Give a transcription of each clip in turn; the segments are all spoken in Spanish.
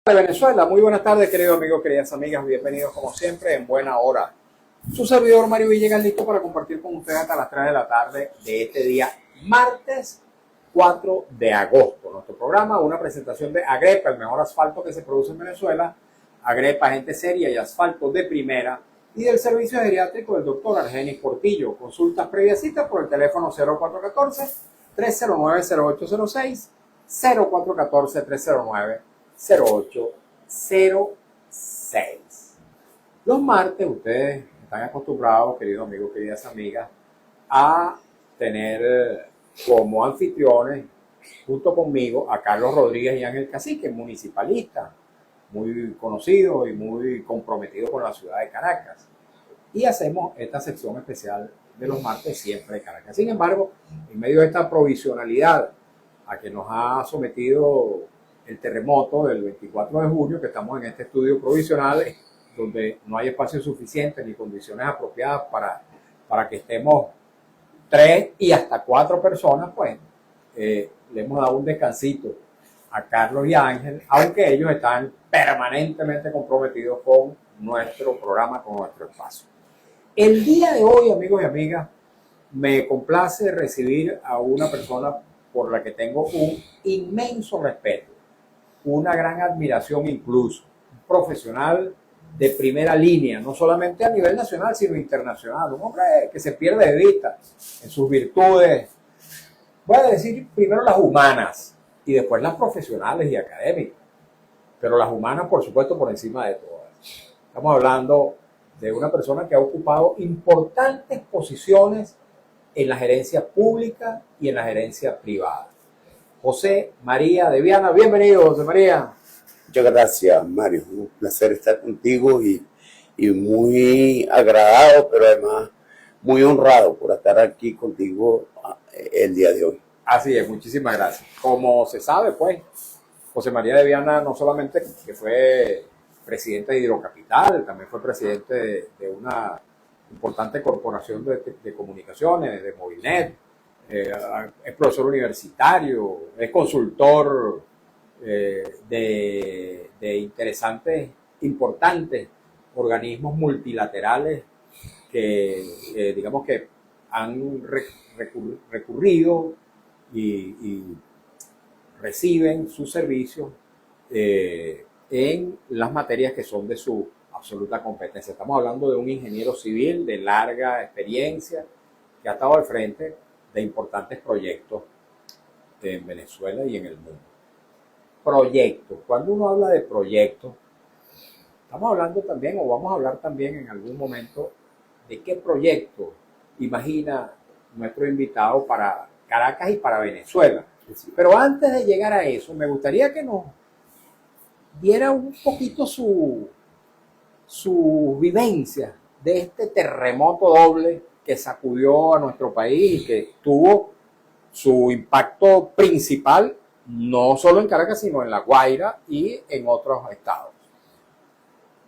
De Venezuela, muy buenas tardes, queridos amigos, queridas amigas, bienvenidos como siempre en buena hora. Su servidor Mario Villegas listo para compartir con ustedes hasta las 3 de la tarde de este día, martes 4 de agosto. Nuestro programa, una presentación de Agrepa, el mejor asfalto que se produce en Venezuela, Agrepa, gente seria y asfalto de primera, y del servicio geriátrico del doctor Argenis Portillo. Consultas previas citas por el teléfono 0414-309-0806, 0414-309-0806. Los martes ustedes están acostumbrados, queridos amigos, queridas amigas, a tener como anfitriones junto conmigo a Carlos Rodríguez y Ángel Cacique, municipalistas, muy conocidos y muy comprometidos con la ciudad de Caracas. Y hacemos esta sección especial de los martes siempre de Caracas. Sin embargo, en medio de esta provisionalidad a que nos ha sometido el terremoto del 24 de junio, que estamos en este estudio provisional, donde no hay espacio suficiente ni condiciones apropiadas para que estemos 3 y hasta 4 personas, pues le hemos dado un descansito a Carlos y a Ángel, aunque ellos están permanentemente comprometidos con nuestro programa, con nuestro espacio. El día de hoy, amigos y amigas, me complace recibir a una persona por la que tengo un inmenso respeto, una gran admiración incluso, un profesional de primera línea, no solamente a nivel nacional, sino internacional, un hombre que se pierde de vista en sus virtudes, voy a decir primero las humanas y después las profesionales y académicas, pero las humanas, por supuesto, por encima de todas. Estamos hablando de una persona que ha ocupado importantes posiciones en la gerencia pública y en la gerencia privada. José María de Viana, bienvenido, José María. Muchas gracias, Mario. Un placer estar contigo y muy agradado, pero además muy honrado por estar aquí contigo el día de hoy. Así es, muchísimas gracias. Como se sabe, pues, José María de Viana no solamente que fue presidente de Hidrocapital, también fue presidente de una importante corporación de comunicaciones, de Movilnet, es profesor universitario, es consultor de interesantes, importantes organismos multilaterales que digamos que han recurrido y reciben sus servicios en las materias que son de su absoluta competencia. Estamos hablando de un ingeniero civil de larga experiencia que ha estado al frente de importantes proyectos en Venezuela y en el mundo. Proyectos. Cuando uno habla de proyectos, estamos hablando también, o vamos a hablar también en algún momento, de qué proyecto imagina nuestro invitado para Caracas y para Venezuela. Pero antes de llegar a eso, me gustaría que nos diera un poquito su vivencia de este terremoto doble que sacudió a nuestro país y que tuvo su impacto principal no solo en Caracas, sino en La Guaira y en otros estados.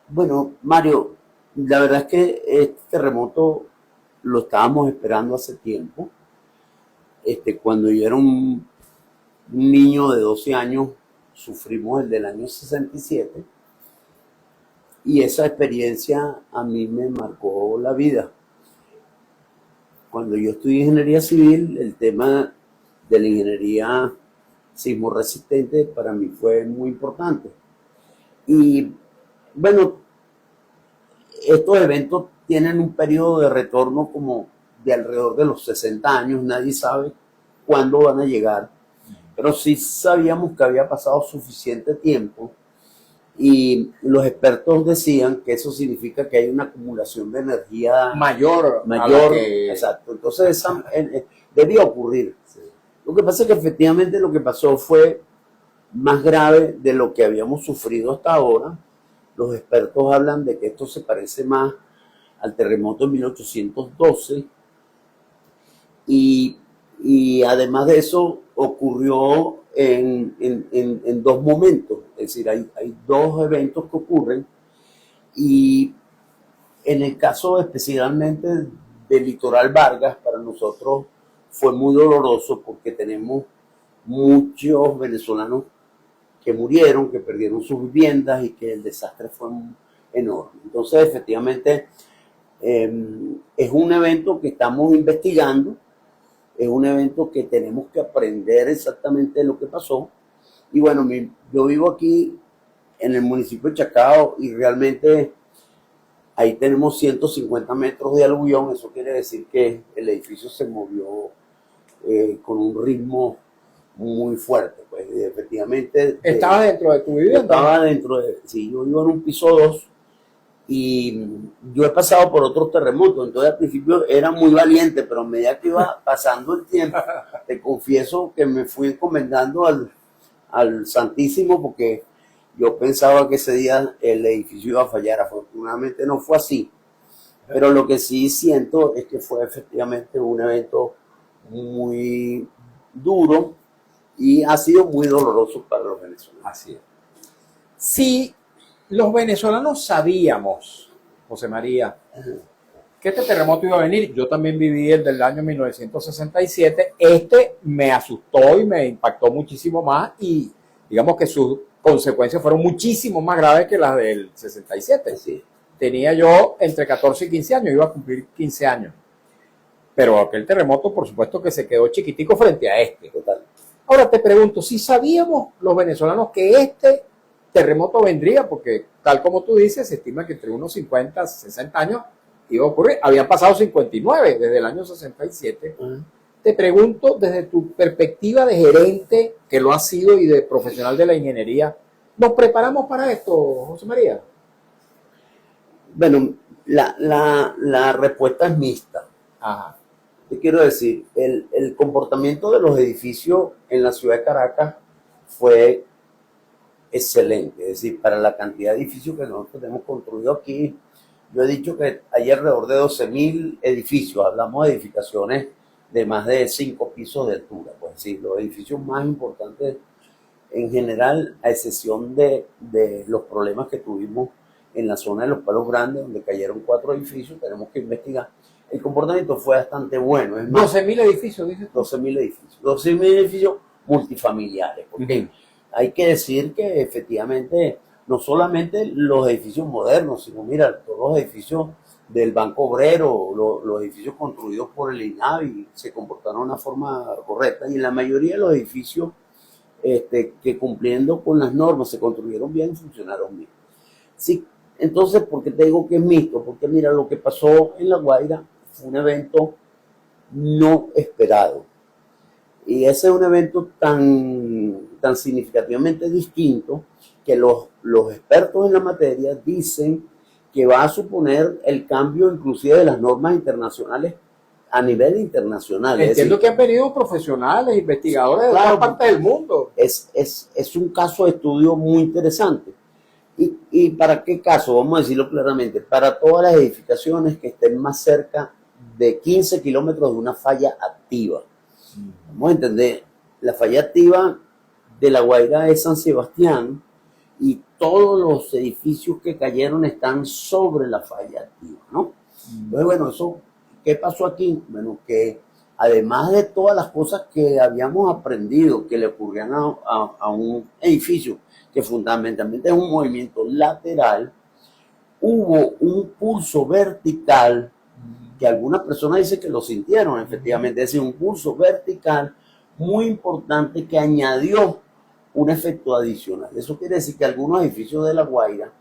Bueno, Mario, la verdad es que este terremoto lo estábamos esperando hace tiempo. Cuando yo era un niño de 12 años, sufrimos el del año 67 y esa experiencia a mí me marcó la vida. Cuando yo estudié ingeniería civil, el tema de la ingeniería sismo resistente para mí fue muy importante. Y bueno, estos eventos tienen un periodo de retorno como de alrededor de los 60 años, nadie sabe cuándo van a llegar, pero sí sabíamos que había pasado suficiente tiempo y los expertos decían que eso significa que hay una acumulación de energía mayor, exacto, entonces debía ocurrir. Sí. Lo que pasa es que efectivamente lo que pasó fue más grave de lo que habíamos sufrido hasta ahora. Los expertos hablan de que esto se parece más al terremoto de 1812 y además de eso ocurrió en dos momentos, es decir, hay dos eventos que ocurren y en el caso especialmente del litoral Vargas, para nosotros fue muy doloroso porque tenemos muchos venezolanos que murieron, que perdieron sus viviendas y que el desastre fue enorme. Entonces, efectivamente, es un evento que estamos investigando, es un evento que tenemos que aprender exactamente lo que pasó. Y bueno, yo vivo aquí en el municipio de Chacao y realmente ahí tenemos 150 metros de aluvión. Eso quiere decir que el edificio se movió con un ritmo muy fuerte. Pues efectivamente. ¿Estabas dentro de tu vivienda? Estaba sí, yo vivo en un piso 2 y yo he pasado por otros terremotos. Entonces al principio era muy valiente, pero a medida que iba pasando el tiempo, te confieso que me fui encomendando al Santísimo, porque yo pensaba que ese día el edificio iba a fallar. Afortunadamente no fue así, pero lo que sí siento es que fue efectivamente un evento muy duro y ha sido muy doloroso para los venezolanos. Así es. Si los venezolanos sabíamos, José María, que este terremoto iba a venir, yo también viví el del año 1967, me asustó y me impactó muchísimo más, y digamos que sus consecuencias fueron muchísimo más graves que las del 67. Sí. Tenía yo entre 14 y 15 años, iba a cumplir 15 años. Pero aquel terremoto, por supuesto, que se quedó chiquitico frente a este. Total. Ahora te pregunto, si sabíamos los venezolanos que este terremoto vendría, porque tal como tú dices, se estima que entre unos 50, 60 años iba a ocurrir. Habían pasado 59 desde el año 67. Te pregunto, desde tu perspectiva de gerente, que lo has sido, y de profesional de la ingeniería, ¿nos preparamos para esto, José María? Bueno, la respuesta es mixta. Ajá. Te quiero decir, el comportamiento de los edificios en la ciudad de Caracas fue excelente. Es decir, para la cantidad de edificios que nosotros hemos construido aquí, yo he dicho que hay alrededor de 12.000 edificios. Hablamos de edificaciones de más de 5 pisos de altura. Pues sí, los edificios más importantes en general, a excepción de los problemas que tuvimos en la zona de los Palos Grandes, donde cayeron 4 edificios, tenemos que investigar. El comportamiento fue bastante bueno. Es más, 12.000 edificios, dices tú. 12.000 edificios. 12.000 edificios multifamiliares. Porque hay que decir que efectivamente no solamente los edificios modernos, sino mira, todos los edificios del Banco Obrero, los edificios construidos por el INAVI se comportaron de una forma correcta, y la mayoría de los edificios que cumpliendo con las normas se construyeron bien, funcionaron bien. Sí, entonces, ¿por qué te digo que es mixto? Porque mira, lo que pasó en La Guaira fue un evento no esperado. Y ese es un evento tan significativamente distinto que los expertos en la materia dicen que va a suponer el cambio inclusive de las normas internacionales a nivel internacional. Entiendo que han venido profesionales, investigadores de todas partes del mundo. Es un caso de estudio muy interesante. ¿Y para qué caso? Vamos a decirlo claramente. Para todas las edificaciones que estén más cerca de 15 kilómetros de una falla activa. Vamos a entender, la falla activa de La Guaira es San Sebastián, y todos los edificios que cayeron están sobre la falla activa, ¿no? Entonces, bueno, eso, ¿qué pasó aquí? Bueno, que además de todas las cosas que habíamos aprendido que le ocurrían a un edificio, que fundamentalmente es un movimiento lateral, hubo un pulso vertical que algunas personas dicen que lo sintieron, efectivamente, es decir, un pulso vertical muy importante que añadió un efecto adicional. Eso quiere decir que algunos edificios de La Guaira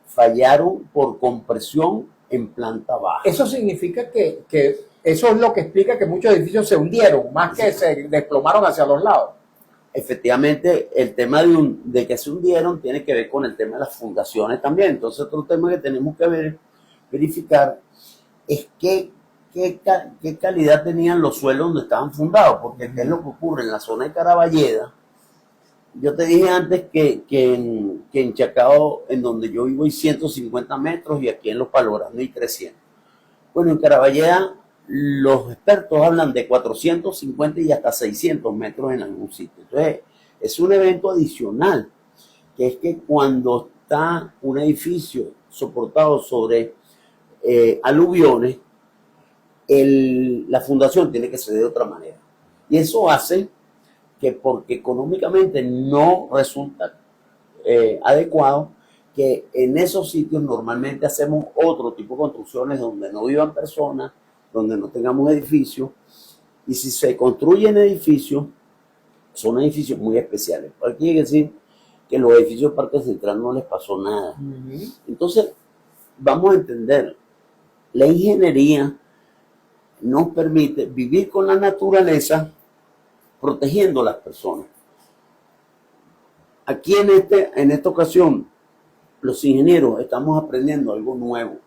fallaron por compresión en planta baja. Eso significa que eso es lo que explica que muchos edificios se hundieron, más que se desplomaron hacia los lados. Efectivamente, el tema de que se hundieron tiene que ver con el tema de las fundaciones también. Entonces, otro tema que tenemos que verificar es qué calidad tenían los suelos donde estaban fundados, porque qué es lo que ocurre en la zona de Caraballeda. Yo te dije antes que en Chacao, en donde yo vivo, hay 150 metros, y aquí en Los Palos Grandes hay 300. Bueno, en Caraballeda los expertos hablan de 450 y hasta 600 metros en algún sitio. Entonces, es un evento adicional, que es que cuando está un edificio soportado sobre aluviones, la fundación tiene que ser de otra manera. Y eso hace que, porque económicamente no resulta adecuados, que en esos sitios normalmente hacemos otro tipo de construcciones donde no vivan personas, donde no tengamos edificios, y si se construyen edificios, son edificios muy especiales. Aquí hay que decir que los edificios de Parque Central no les pasó nada. Entonces, vamos a entender, la ingeniería nos permite vivir con la naturaleza protegiendo a las personas. Aquí en esta ocasión, los ingenieros estamos aprendiendo algo nuevo.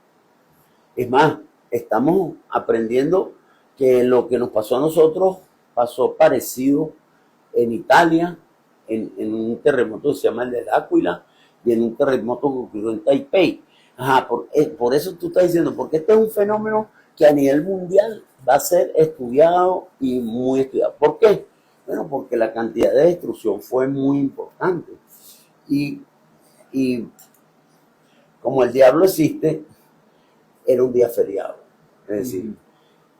Es más, estamos aprendiendo que lo que nos pasó a nosotros pasó parecido en Italia, en un terremoto que se llama el de L'Aquila, y en un terremoto que ocurrió en Taipei. Por eso tú estás diciendo, porque este es un fenómeno que a nivel mundial va a ser estudiado y muy estudiado. ¿Por qué? Bueno, porque la cantidad de destrucción fue muy importante. Y como el diablo existe, era un día feriado. Es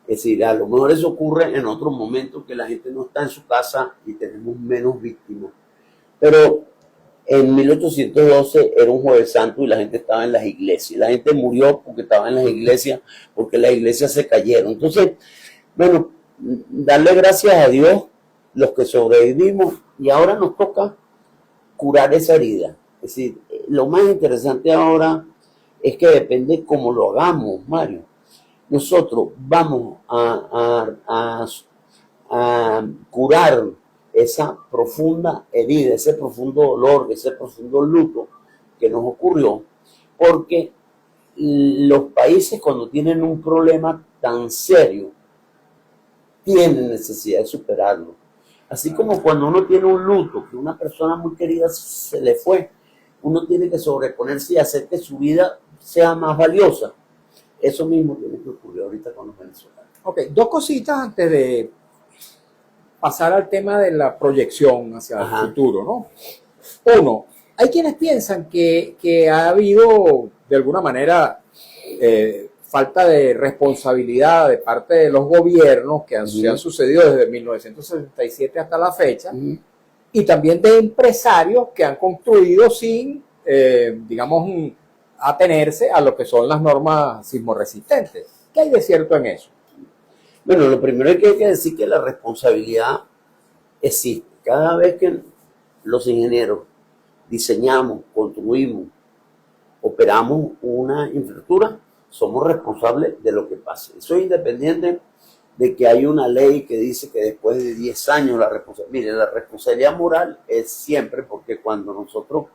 decir, a lo mejor eso ocurre en otros momentos que la gente no está en su casa y tenemos menos víctimas. Pero en 1812 era un Jueves Santo y la gente estaba en las iglesias. La gente murió porque estaba en las iglesias, porque las iglesias se cayeron. Entonces, bueno, darle gracias a Dios los que sobrevivimos, y ahora nos toca curar esa herida. Es decir, lo más interesante ahora es que depende cómo lo hagamos, Mario. Nosotros vamos a curar esa profunda herida, ese profundo dolor, ese profundo luto que nos ocurrió, porque los países, cuando tienen un problema tan serio, tienen necesidad de superarlo. Así como cuando uno tiene un luto, que una persona muy querida se le fue, uno tiene que sobreponerse y hacer que su vida sea más valiosa. Eso mismo tiene que ocurrir ahorita con los venezolanos. Ok, dos cositas antes de pasar al tema de la proyección hacia el futuro, ¿no? Uno, hay quienes piensan que ha habido, de alguna manera, falta de responsabilidad de parte de los gobiernos que se han sucedido desde 1967 hasta la fecha, y también de empresarios que han construido sin, digamos, atenerse a lo que son las normas sismoresistentes. ¿Qué hay de cierto en eso? Bueno, lo primero es que hay que decir que la responsabilidad existe. Cada vez que los ingenieros diseñamos, construimos, operamos una infraestructura, somos responsables de lo que pase. Eso es independiente de que hay una ley que dice que después de 10 años la responsabilidad... Mire, la responsabilidad moral es siempre, porque cuando nosotros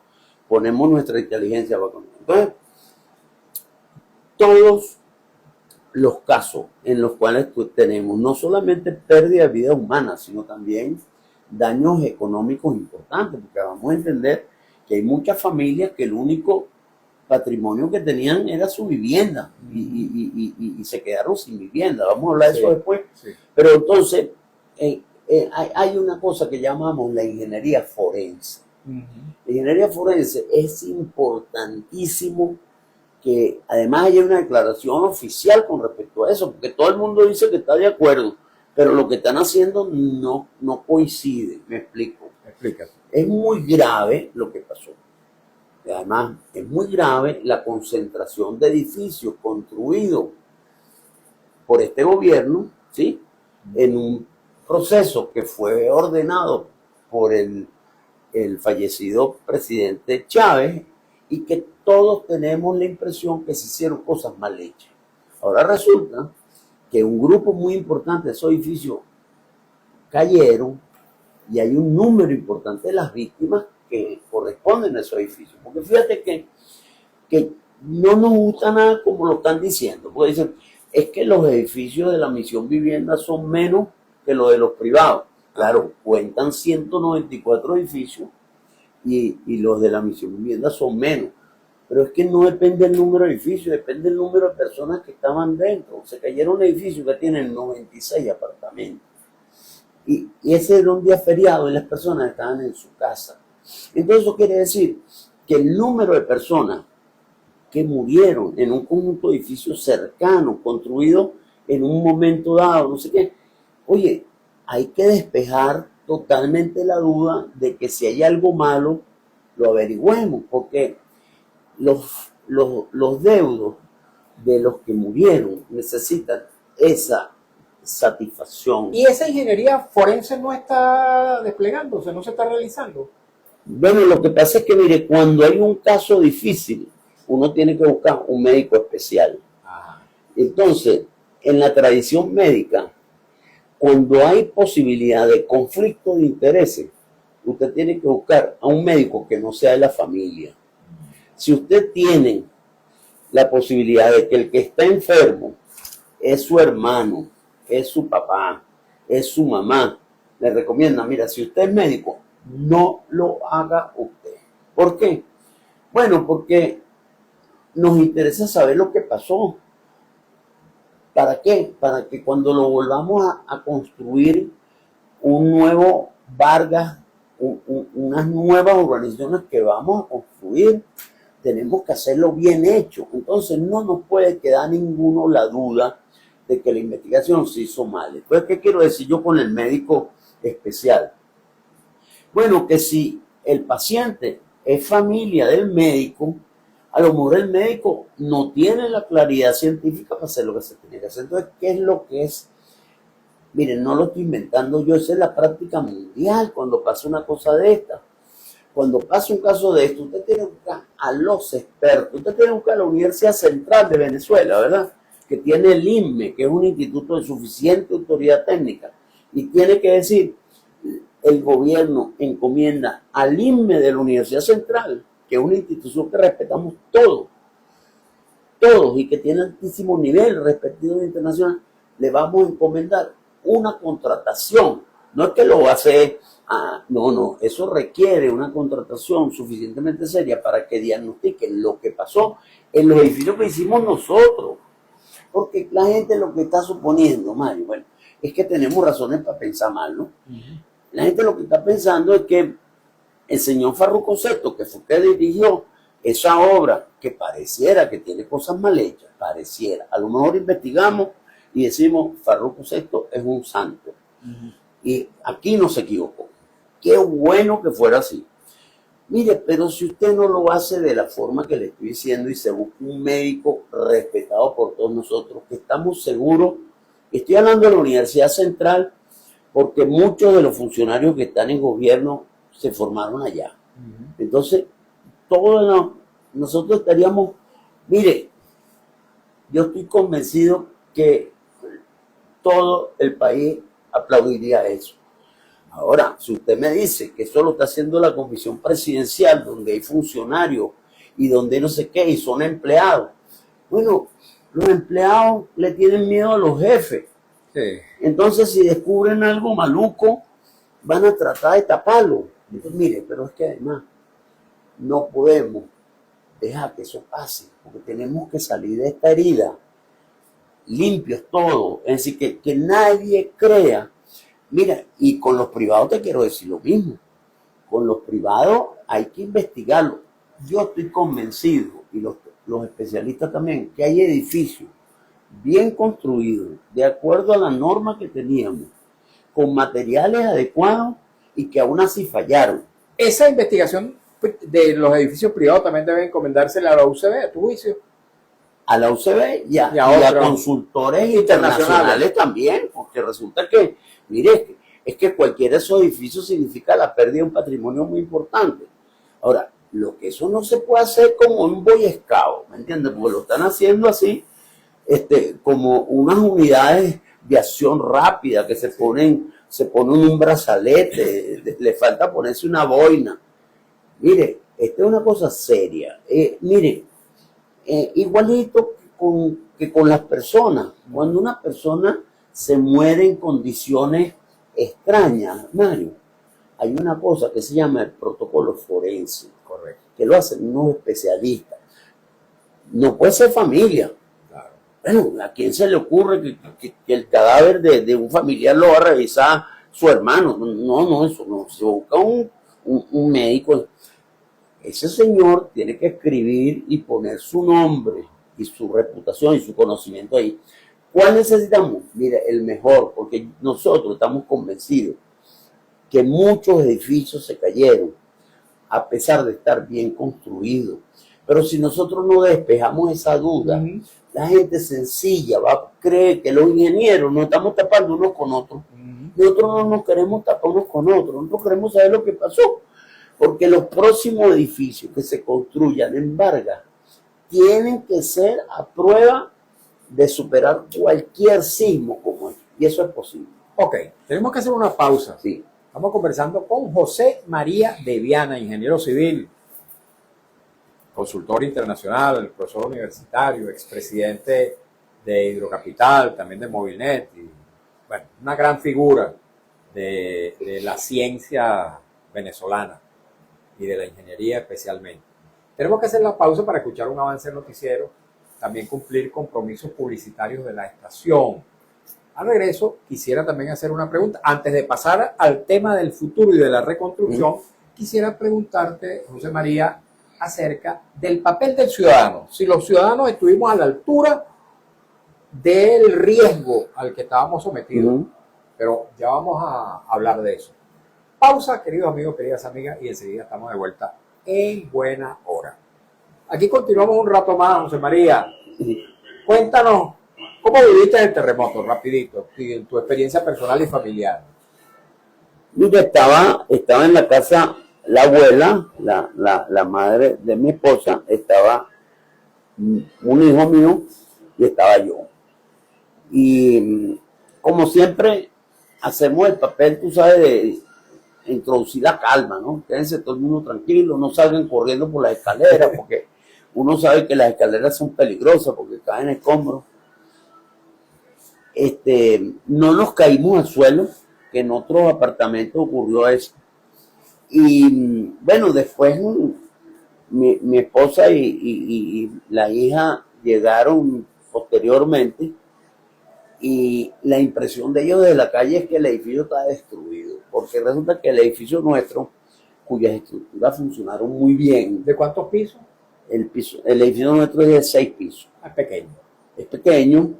ponemos nuestra inteligencia va con... Entonces, todos los casos en los cuales tenemos no solamente pérdida de vida humana, sino también daños económicos importantes, porque vamos a entender que hay muchas familias que el único patrimonio que tenían era su vivienda y se quedaron sin vivienda. Vamos a hablar de eso después. Sí. Pero entonces hay una cosa que llamamos la ingeniería forense. La ingeniería forense es importantísimo que además haya una declaración oficial con respecto a eso, porque todo el mundo dice que está de acuerdo, pero lo que están haciendo no coincide. Me explico. Explícate. Es muy grave lo que pasó. Y además, es muy grave la concentración de edificios construidos por este gobierno, ¿sí? En un proceso que fue ordenado por el fallecido presidente Chávez, y que todos tenemos la impresión que se hicieron cosas mal hechas. Ahora resulta que un grupo muy importante de esos edificios cayeron, y hay un número importante de las víctimas que corresponden a esos edificios. Porque fíjate que no nos gusta nada como lo están diciendo. Porque dicen, es que los edificios de la Misión Vivienda son menos que los de los privados. Claro, cuentan 194 edificios y los de la Misión Vivienda son menos. Pero es que no depende del número de edificios, depende del número de personas que estaban dentro. Se cayeron edificios que tienen 96 apartamentos. Y ese era un día feriado y las personas estaban en su casa. Entonces eso quiere decir que el número de personas que murieron en un conjunto de edificios cercanos, construidos en un momento dado, no sé qué, oye, hay que despejar totalmente la duda de que si hay algo malo, lo averigüemos, porque los deudos de los que murieron necesitan esa satisfacción. Y esa ingeniería forense no está desplegándose, no se está realizando. Bueno, lo que pasa es que, mire, cuando hay un caso difícil, uno tiene que buscar un médico especial. Ajá. Entonces, en la tradición médica, cuando hay posibilidad de conflicto de intereses, usted tiene que buscar a un médico que no sea de la familia. Si usted tiene la posibilidad de que el que está enfermo es su hermano, es su papá, es su mamá, le recomienda, mira, si usted es médico, no lo haga usted. ¿Por qué? Bueno, porque nos interesa saber lo que pasó. ¿Para qué? Para que cuando lo volvamos a construir un nuevo Vargas, unas nuevas organizaciones que vamos a construir, tenemos que hacerlo bien hecho. Entonces no nos puede quedar ninguno la duda de que la investigación se hizo mal. Entonces, ¿qué quiero decir yo con el médico especial? Bueno, que si el paciente es familia del médico, a lo mejor el médico no tiene la claridad científica para hacer lo que se tiene que hacer. Entonces, ¿qué es lo que es? Miren, no lo estoy inventando yo, esa es la práctica mundial cuando pasa una cosa de esta. Cuando pasa un caso de esto, usted tiene que buscar a los expertos. Usted tiene que buscar a la Universidad Central de Venezuela, ¿verdad? Que tiene el INME, que es un instituto de suficiente autoridad técnica. Y tiene que decir, el gobierno encomienda al INME de la Universidad Central, que es una institución que respetamos todos, y que tiene altísimo nivel respectivo internacional, le vamos a encomendar una contratación. No es que lo va a hacer, no, eso requiere una contratación suficientemente seria para que diagnostiquen lo que pasó en los edificios que hicimos nosotros. Porque la gente lo que está suponiendo, Mario, bueno, es que tenemos razones para pensar mal, ¿no? La gente lo que está pensando es que el señor Farruko Sesto, que fue que dirigió esa obra, que pareciera que tiene cosas mal hechas, pareciera. A lo mejor investigamos y decimos, Farruko Sesto es un santo. Y aquí no se equivocó. Qué bueno que fuera así. Mire, pero si usted no lo hace de la forma que le estoy diciendo y se busca un médico respetado por todos nosotros, que estamos seguros, estoy hablando de la Universidad Central, porque muchos de los funcionarios que están en gobierno se formaron allá. Entonces, nosotros estaríamos, mire, yo estoy convencido que todo el país aplaudiría eso. Ahora, si usted me dice que eso lo está haciendo la comisión presidencial, donde hay funcionarios y donde no sé qué, y son empleados, bueno, los empleados le tienen miedo a los jefes. Sí. Entonces, si descubren algo maluco, van a tratar de taparlo. Entonces, mire, pero es que además no podemos dejar que eso pase, porque tenemos que salir de esta herida limpios todos. Es decir, que nadie crea. Mira, y con los privados te quiero decir lo mismo. Con los privados hay que investigarlo. Yo estoy convencido, y los especialistas también, que hay edificios bien construidos, de acuerdo a la norma que teníamos, con materiales adecuados y que aún así fallaron. Esa investigación de los edificios privados también debe encomendársela a la UCB, a tu juicio. A la UCB y a consultores internacionales también, porque resulta que, mire, es que cualquier de esos edificios significa la pérdida de un patrimonio muy importante. Ahora, lo que eso no se puede hacer como un Boy Scout, ¿me entiendes? Porque lo están haciendo así, como unas unidades de acción rápida que se ponen un brazalete, le falta ponerse una boina. Mire, esta es una cosa seria. Mire, igualito que con las personas. Cuando una persona se muere en condiciones extrañas, Mario, hay una cosa que se llama el protocolo forense. Correcto. Que lo hacen unos especialistas. No puede ser familia. Claro. Bueno, ¿a quién se le ocurre que el cadáver de un familiar lo va a revisar su hermano? No, eso no. Se busca un médico. Ese señor tiene que escribir y poner su nombre y su reputación y su conocimiento ahí. ¿Cuál necesitamos? Mire, el mejor, porque nosotros estamos convencidos que muchos edificios se cayeron a pesar de estar bien construido. Pero si nosotros no despejamos esa duda, la gente sencilla va a creer que los ingenieros nos estamos tapando unos con otros. Nosotros no nos queremos tapar unos con otros, nosotros queremos saber lo que pasó. Porque los próximos edificios que se construyan en Vargas tienen que ser a prueba de superar cualquier sismo como este. Y eso es posible. Ok, tenemos que hacer una pausa. Sí. Estamos conversando con José María de Viana, ingeniero civil, consultor internacional, profesor universitario, expresidente de Hidrocapital, también de Movilnet, y, bueno, una gran figura de la ciencia venezolana y de la ingeniería especialmente. Tenemos que hacer la pausa para escuchar un avance del noticiero, también cumplir compromisos publicitarios de la estación. Al regreso, quisiera también hacer una pregunta. Antes de pasar al tema del futuro y de la reconstrucción, quisiera preguntarte, José María, acerca del papel del ciudadano. Si los ciudadanos estuvimos a la altura del riesgo al que estábamos sometidos, pero ya vamos a hablar de eso. Pausa, queridos amigos, queridas amigas, y enseguida estamos de vuelta en buena hora. Aquí continuamos un rato más, José María. Cuéntanos, ¿cómo viviste el terremoto? Rapidito, en tu experiencia personal y familiar. Mira, estaba en la casa la abuela, la madre de mi esposa, estaba un hijo mío y estaba yo. Y como siempre, hacemos el papel, tú sabes, de introducir la calma, ¿no? Quédense todo el mundo tranquilo, no salgan corriendo por las escaleras, porque uno sabe que las escaleras son peligrosas porque caen escombros. No nos caímos al suelo, que en otros apartamentos ocurrió eso. Y bueno, después mi esposa y la hija llegaron posteriormente y la impresión de ellos desde la calle es que el edificio está destruido, porque resulta que el edificio nuestro, cuyas estructuras funcionaron muy bien. ¿De cuántos pisos? El edificio nuestro es de 6 pisos. Es pequeño. Es pequeño,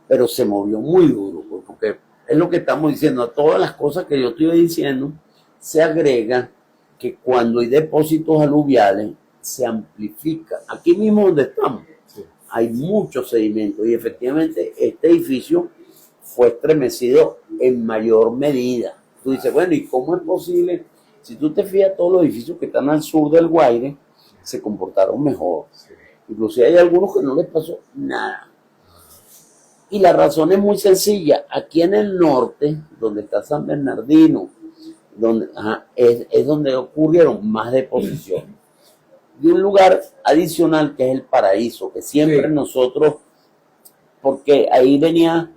pero se movió muy duro, porque es lo que estamos diciendo. A todas las cosas que yo estoy diciendo, se agrega que cuando hay depósitos aluviales, se amplifica. Aquí mismo donde estamos, sí, hay mucho sedimento y efectivamente este edificio fue estremecido en mayor medida. Tú dices, bueno, ¿y cómo es posible? Si tú te fijas, todos los edificios que están al sur del Guaire se comportaron mejor. Sí. Inclusive hay algunos que no les pasó nada. Y la razón es muy sencilla. Aquí en el norte, donde está San Bernardino, es donde ocurrieron más deposiciones. Y un lugar adicional que es el Paraíso, que siempre sí, nosotros, porque ahí venía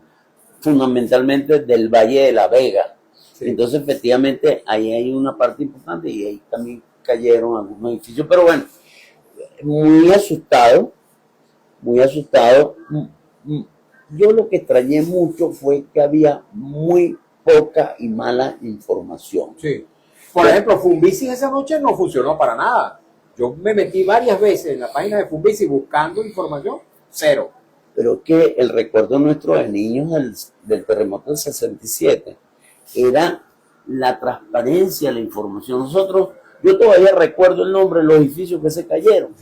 fundamentalmente del Valle de la Vega. Sí. Entonces, efectivamente, ahí hay una parte importante y ahí también cayeron algunos edificios. Pero bueno, muy asustado, muy asustado. Yo lo que extrañé mucho fue que había muy poca y mala información. Sí. Por ejemplo, Funvici esa noche no funcionó para nada. Yo me metí varias veces en la página de Funvici buscando información, cero. Pero que el recuerdo nuestro de niños del terremoto del 67 era la transparencia de la información. Yo todavía recuerdo el nombre de los edificios que se cayeron.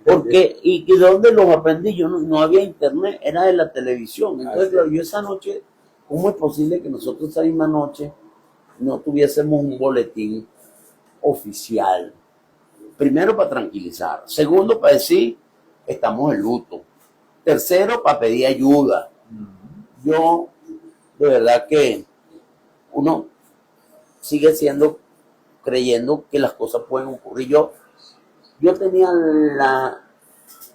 Porque, y dónde los aprendí, yo no había internet, era de la televisión. Entonces, claro, yo esa noche, ¿cómo es posible que nosotros esa misma noche no tuviésemos un boletín oficial? Primero, para tranquilizar. Segundo, para decir que estamos en luto. Tercero, para pedir ayuda. Yo, de verdad que uno sigue creyendo que las cosas pueden ocurrir. Yo tenía la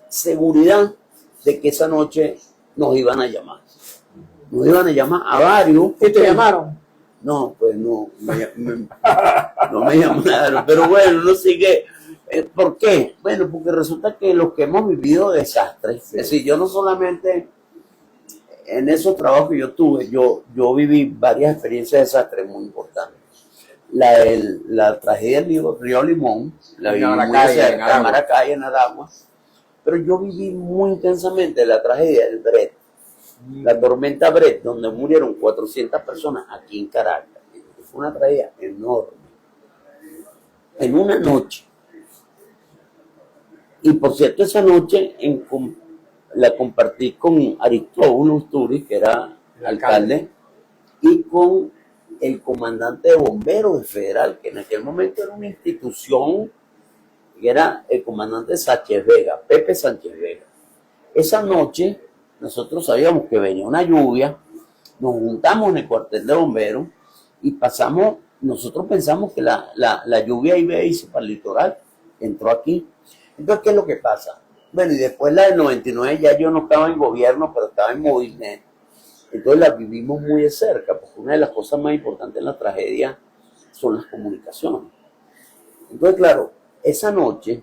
seguridad de que esa noche nos iban a llamar. Nos iban a llamar a varios. ¿Y te llamaron? No, pues no me llamaron. Pero bueno, uno sigue. ¿Por qué? Bueno, porque resulta que los que hemos vivido desastres, sí, es decir, yo no solamente en esos trabajos que yo tuve, yo viví varias experiencias de desastres muy importantes. La tragedia del río Limón, la viví muy cerca, en Maracay, en Aragua, pero yo viví muy intensamente la tragedia del Bret, la tormenta Bret, donde murieron 400 personas aquí en Caracas. Fue una tragedia enorme. en una noche. Y por cierto, esa noche la compartí con Aristóbulo Usturiz, que era alcalde, y con el comandante de bomberos de Federal, que en aquel momento era una institución, que era el comandante Sánchez Vega, Pepe Sánchez Vega. Esa noche nosotros sabíamos que venía una lluvia, nos juntamos en el cuartel de bomberos y pasamos, nosotros pensamos que la lluvia iba a irse para el litoral, entró aquí. Entonces, ¿qué es lo que pasa? Bueno, y después la del 99 ya yo no estaba en gobierno, pero estaba en Movilnet. Entonces la vivimos muy de cerca, porque una de las cosas más importantes en la tragedia son las comunicaciones. Entonces, claro, esa noche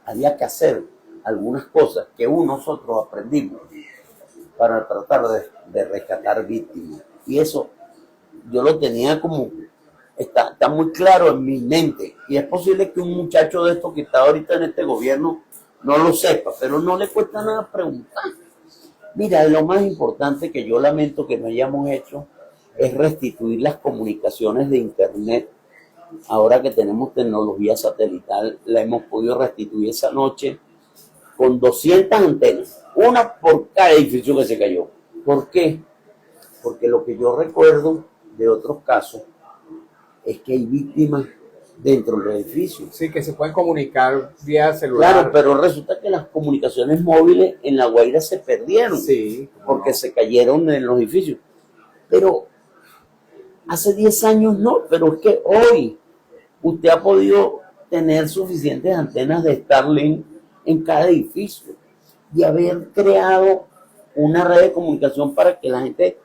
había que hacer algunas cosas que nosotros aprendimos para tratar de rescatar víctimas. Y eso yo lo tenía como, está muy claro en mi mente. Y es posible que un muchacho de estos que está ahorita en este gobierno no lo sepa, pero no le cuesta nada preguntar. Mira, lo más importante que yo lamento que no hayamos hecho es restituir las comunicaciones de Internet. Ahora que tenemos tecnología satelital, la hemos podido restituir esa noche con 200 antenas, una por cada edificio que se cayó. ¿Por qué? Porque lo que yo recuerdo de otros casos es que hay víctimas dentro del edificio. Sí, que se pueden comunicar vía celular. Claro, pero resulta que las comunicaciones móviles en La Guaira se perdieron. Sí. Porque se cayeron en los edificios. Pero hace 10 años no, pero es que hoy usted ha podido tener suficientes antenas de Starlink en cada edificio y haber creado una red de comunicación para que la gente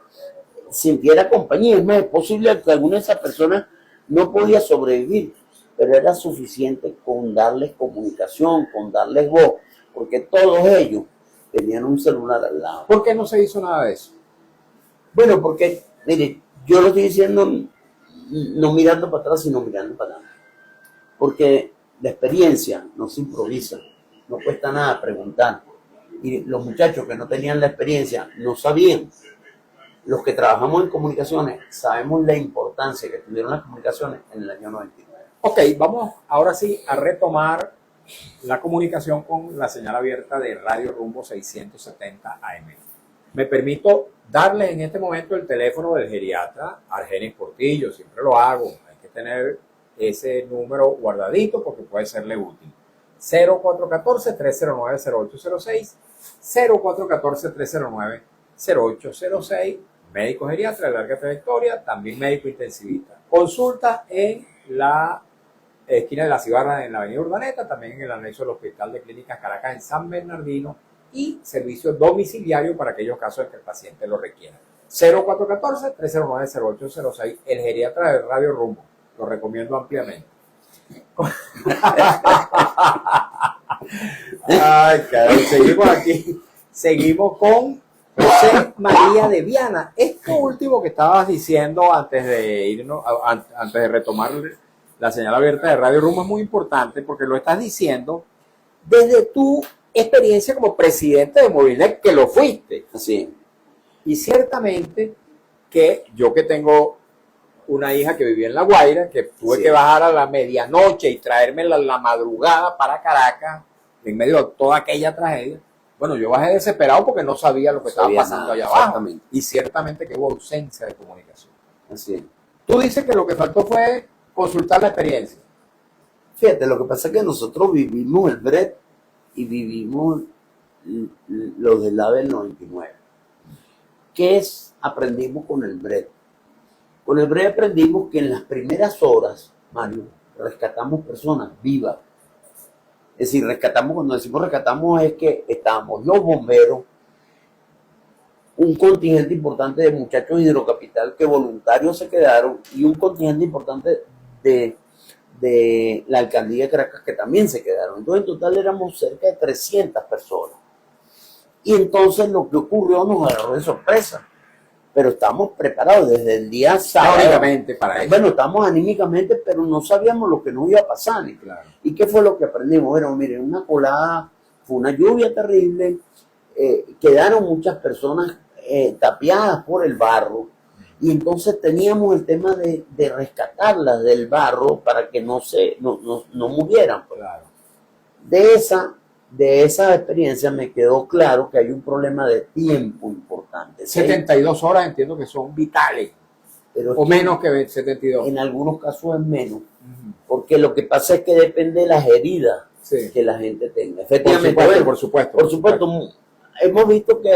sintiera compañía. Es más, es posible que alguna de esas personas no podía sobrevivir, pero era suficiente con darles comunicación, con darles voz, porque todos ellos tenían un celular al lado. ¿Por qué no se hizo nada de eso? Bueno, porque, mire, yo lo estoy diciendo no mirando para atrás, sino mirando para adelante. Porque la experiencia no se improvisa, no cuesta nada preguntar. Y los muchachos que no tenían la experiencia no sabían. Los que trabajamos en comunicaciones sabemos la importancia que tuvieron las comunicaciones en el año 99. Ok, vamos ahora sí a retomar la comunicación con la señal abierta de Radio Rumbo 670 AM. Me permito darle en este momento el teléfono del geriatra Argenis Portillo, siempre lo hago, hay que tener ese número guardadito porque puede serle útil. 0414-309-0806, 0414-309-0806, médico geriatra de larga trayectoria, también médico intensivista. Consulta en la esquina de la Cibarra en la avenida Urdaneta, también en el anexo del Hospital de Clínicas Caracas en San Bernardino y servicio domiciliario para aquellos casos en que el paciente lo requiera. 0414-309-0806, el geriatra de Radio Rumbo, lo recomiendo ampliamente. Ay, caray, seguimos aquí, seguimos con José María de Viana. Esto último que estabas diciendo antes de irnos, antes de retomar la señal abierta de Radio Rumbo es muy importante porque lo estás diciendo desde tu experiencia como presidente de Movilnet, que lo fuiste. Así. Y ciertamente que yo que tengo una hija que vivía en La Guaira, que tuve que bajar a la medianoche y traerme la madrugada para Caracas, en medio de toda aquella tragedia, bueno, yo bajé desesperado porque no sabía lo que estaba pasando allá abajo. Y ciertamente que hubo ausencia de comunicación. Así es. Tú dices que lo que faltó fue consultar la experiencia. Fíjate, lo que pasa es que nosotros vivimos el BRET y vivimos los del AVE 99. ¿Qué aprendimos con el BRET? Con el BRET aprendimos que en las primeras horas, Mario, rescatamos personas vivas. Es decir, rescatamos, cuando decimos rescatamos es que estábamos los bomberos, un contingente importante de muchachos de Hidrocapital que voluntarios se quedaron y un contingente importante de la alcaldía de Caracas que también se quedaron. Entonces en total éramos cerca de 300 personas. Y entonces lo que ocurrió nos agarró de sorpresa. Pero estamos preparados desde el día sábado. Anímicamente para eso. Bueno, estamos anímicamente, pero no sabíamos lo que nos iba a pasar. Claro. ¿Y qué fue lo que aprendimos? Bueno, miren, una colada, fue una lluvia terrible, quedaron muchas personas tapiadas por el barro Y entonces teníamos el tema de rescatarlas del barro para que no murieran, pues. Claro. De esa experiencia me quedó claro que hay un problema de tiempo importante. 72 horas entiendo que son vitales. Pero O menos que 72. en algunos casos es menos. Ujú. Porque lo que pasa es que depende de las heridas Sí. que la gente tenga. Por Efectivamente, supuesto, bueno, por supuesto. por supuesto, hemos visto que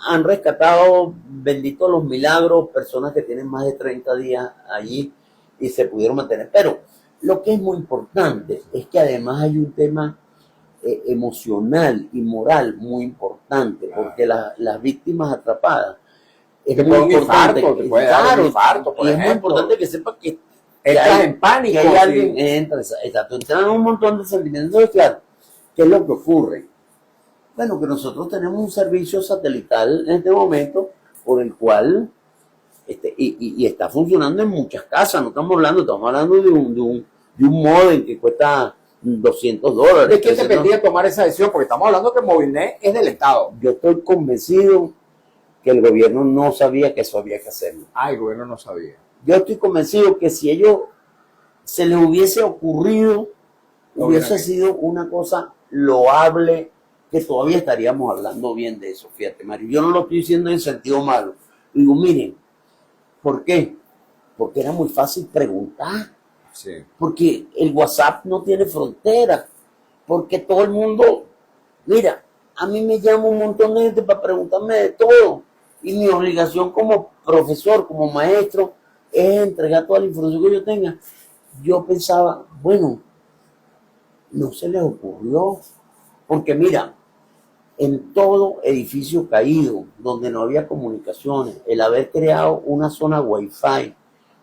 han rescatado, bendito los milagros, personas que tienen más de 30 días allí y se pudieron mantener. Pero lo que es muy importante es que además hay un tema emocional y moral muy importante, Claro. porque las víctimas atrapadas es Te muy puede un importante. infarto, te puede dar un infarto, por y es muy ejemplo. importante que sepa que Entras hay- en pánico. que hay sí. alguien entra, exacto, entran un montón de sentimientos. Entonces, claro, ¿qué es lo que ocurre? Bueno, que nosotros tenemos un servicio satelital en este momento por el cual y está funcionando en muchas casas. No estamos hablando de un módem que cuesta $200. ¿De quién te 300. pedía tomar esa decisión? Porque estamos hablando que Movilnet es del Estado. Yo estoy convencido que el gobierno no sabía que eso había que hacerlo. Ah, el gobierno no sabía. Yo estoy convencido que si ellos se les hubiese ocurrido, hubiese Obviamente. sido una cosa loable, que todavía estaríamos hablando bien de eso. Fíjate, Mario, yo no lo estoy diciendo en sentido malo. Digo, miren, ¿por qué? Porque era muy fácil preguntar, Sí. porque el WhatsApp no tiene frontera, porque todo el mundo, mira, a mí me llama un montón de gente para preguntarme de todo, y mi obligación como profesor, como maestro, es entregar toda la información que yo tenga. Yo pensaba, bueno, no se les ocurrió, porque mira, en todo edificio caído, donde no había comunicaciones, el haber creado una zona Wi-Fi,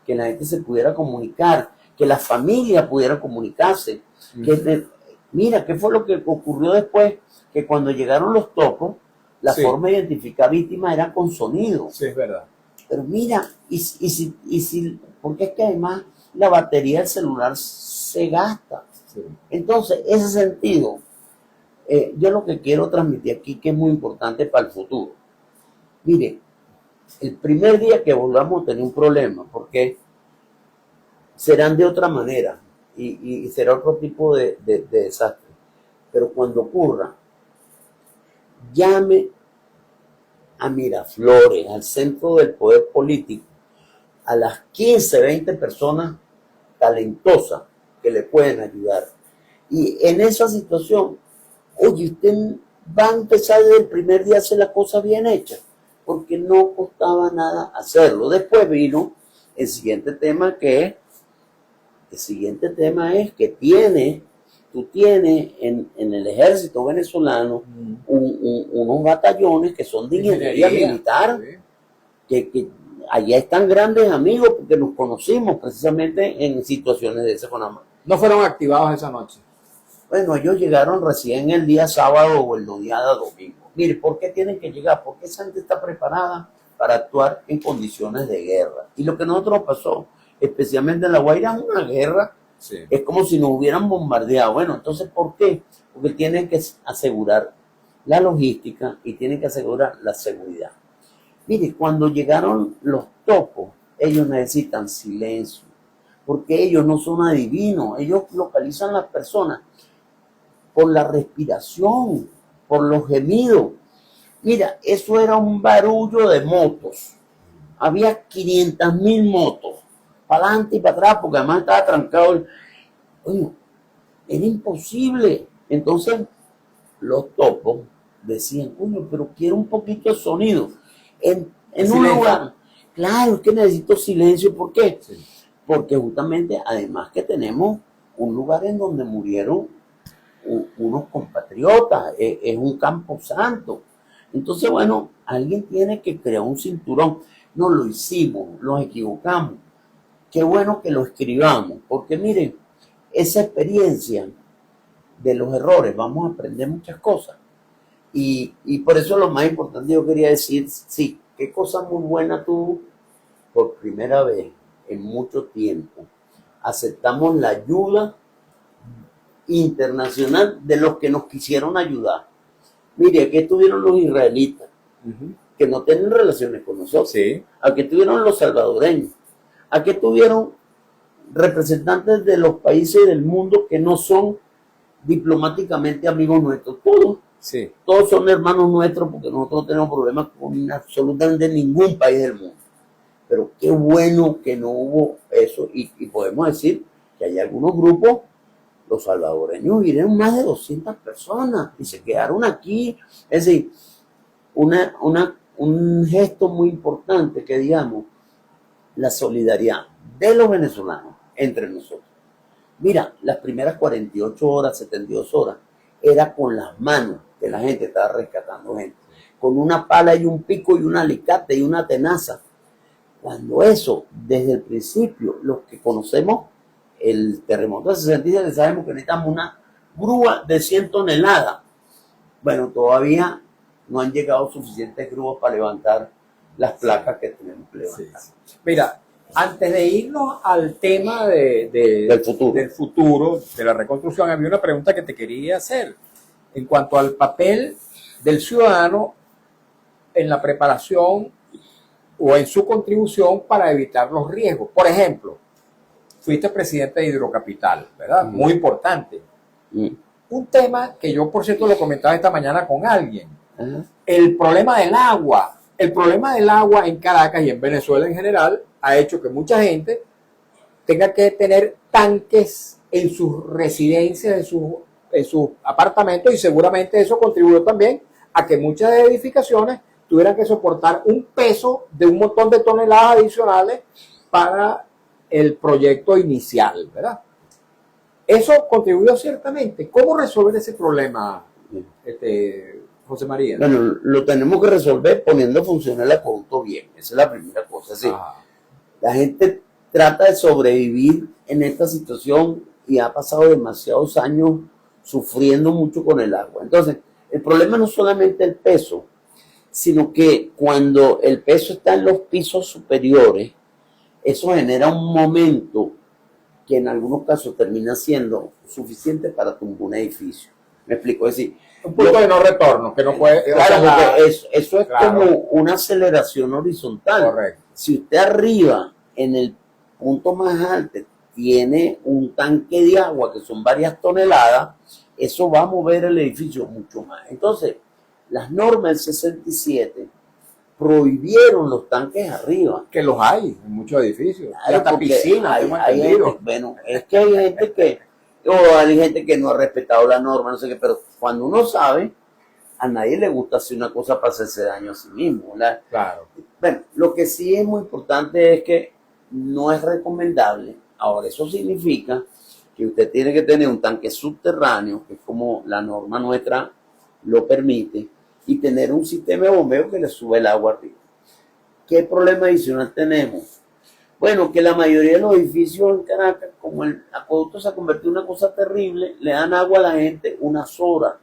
que la gente se pudiera comunicar, que las familias pudieran comunicarse. Mira, ¿qué fue lo que ocurrió después? Que cuando llegaron los topos, la Sí. forma de identificar víctimas era con sonido. Sí, es verdad. Pero mira, porque es que además la batería del celular se gasta. Sí. Entonces, ese sentido, yo lo que quiero transmitir aquí, que es muy importante para el futuro. Mire, el primer día que volvamos a tener un problema, porque serán de otra manera y será otro tipo de desastre. Pero cuando ocurra, llame a Miraflores, al centro del poder político, a las 15, 20 personas talentosas que le pueden ayudar. Y en esa situación, oye, usted va a empezar desde el primer día a hacer las cosas bien hechas, porque no costaba nada hacerlo. Después vino el siguiente tema que tú tienes en el ejército venezolano unos batallones que son de ingeniería militar, Sí. que allá están grandes amigos porque nos conocimos precisamente en situaciones de ese con Amar. No fueron activados esa noche. Bueno, ellos llegaron recién el día sábado o el día domingo. Mire, ¿por qué tienen que llegar? Porque esa gente está preparada para actuar en condiciones de guerra. Y lo que nosotros pasó, especialmente en La Guaira, es una guerra. Sí. Es como si nos hubieran bombardeado. Bueno, entonces, ¿por qué? Porque tienen que asegurar la logística y tienen que asegurar la seguridad. Mire, cuando llegaron los topos, ellos necesitan silencio, porque ellos no son adivinos, ellos localizan a las personas por la respiración, por los gemidos. Mira, eso era un barullo de motos. Había 500.000 motos, para adelante y para atrás, porque además estaba trancado. Oye, era imposible. Entonces, los topos decían, coño, pero quiero un poquito de sonido. En un Silencio. lugar, claro, es que necesito silencio. ¿Por qué? Sí. Porque justamente, además que tenemos un lugar en donde murieron unos compatriotas, es un campo santo. Entonces, bueno, alguien tiene que crear un cinturón. No lo hicimos, nos equivocamos. Qué bueno que lo escribamos, porque miren, esa experiencia de los errores, vamos a aprender muchas cosas. Y por eso lo más importante yo quería decir, sí, qué cosa muy buena tú, por primera vez en mucho tiempo, aceptamos la ayuda internacional de los que nos quisieron ayudar. Mire, aquí estuvieron los israelitas, que no tienen relaciones con nosotros. Sí. Aquí estuvieron los salvadoreños, aquí estuvieron representantes de los países del mundo que no son diplomáticamente amigos nuestros, Sí. todos son hermanos nuestros porque nosotros no tenemos problemas con absolutamente ningún país del mundo. Pero qué bueno que no hubo eso y podemos decir que hay algunos grupos, los salvadoreños vinieron más de 200 personas y se quedaron aquí. Es decir, un gesto muy importante que digamos, la solidaridad de los venezolanos entre nosotros. Mira, las primeras 48 horas, 72 horas, era con las manos que la gente estaba rescatando gente, con una pala y un pico y un alicate y una tenaza. Cuando eso, desde el principio, los que conocemos el terremoto de 67, sabemos que necesitamos una grúa de 100 toneladas. Bueno, todavía no han llegado suficientes grúas para levantar las placas que tenemos que levantar. Sí. Mira, antes de irnos al tema Del futuro, de la reconstrucción, había una pregunta que te quería hacer en cuanto al papel del ciudadano en la preparación o en su contribución para evitar los riesgos. Por ejemplo, fuiste presidente de Hidrocapital, ¿verdad? Muy importante. Un tema que yo, por cierto, lo comentaba esta mañana con alguien. El problema del agua. El problema del agua en Caracas y en Venezuela en general ha hecho que mucha gente tenga que tener tanques en sus residencias, en sus apartamentos, y seguramente eso contribuyó también a que muchas edificaciones tuvieran que soportar un peso de un montón de toneladas adicionales para el proyecto inicial, ¿verdad? Eso contribuyó ciertamente. ¿Cómo resolver ese problema, José María? Bueno, lo tenemos que resolver poniendo a funcionar el acueducto bien. Esa es la primera cosa. Sí. La gente trata de sobrevivir en esta situación y ha pasado demasiados años sufriendo mucho con el agua. Entonces, el problema no es solamente el peso, sino que cuando el peso está en los pisos superiores, eso genera un momento que en algunos casos termina siendo suficiente para tumbar un edificio. ¿Me explico? Es decir, un punto de no retorno, que no puede... Claro, porque eso es claro, como una aceleración horizontal. Correcto. Si usted arriba, en el punto más alto, tiene un tanque de agua que son varias toneladas, eso va a mover el edificio mucho más. Entonces, las normas del 67 prohibieron los tanques arriba. Que los hay en muchos edificios. Claro, y hasta piscinas, hay gente, bueno, es que hay gente que, o hay gente que no ha respetado la norma, no sé qué, pero cuando uno sabe, a nadie le gusta hacer una cosa para hacerse daño a sí mismo, ¿verdad? Claro. Bueno, lo que sí es muy importante es que no es recomendable. Ahora, eso significa que usted tiene que tener un tanque subterráneo, que es como la norma nuestra lo permite, y tener un sistema de bombeo que le sube el agua arriba. ¿Qué problema adicional tenemos? Bueno, que la mayoría de los edificios en Caracas, como el acueducto se ha convertido en una cosa terrible, le dan agua a la gente unas horas.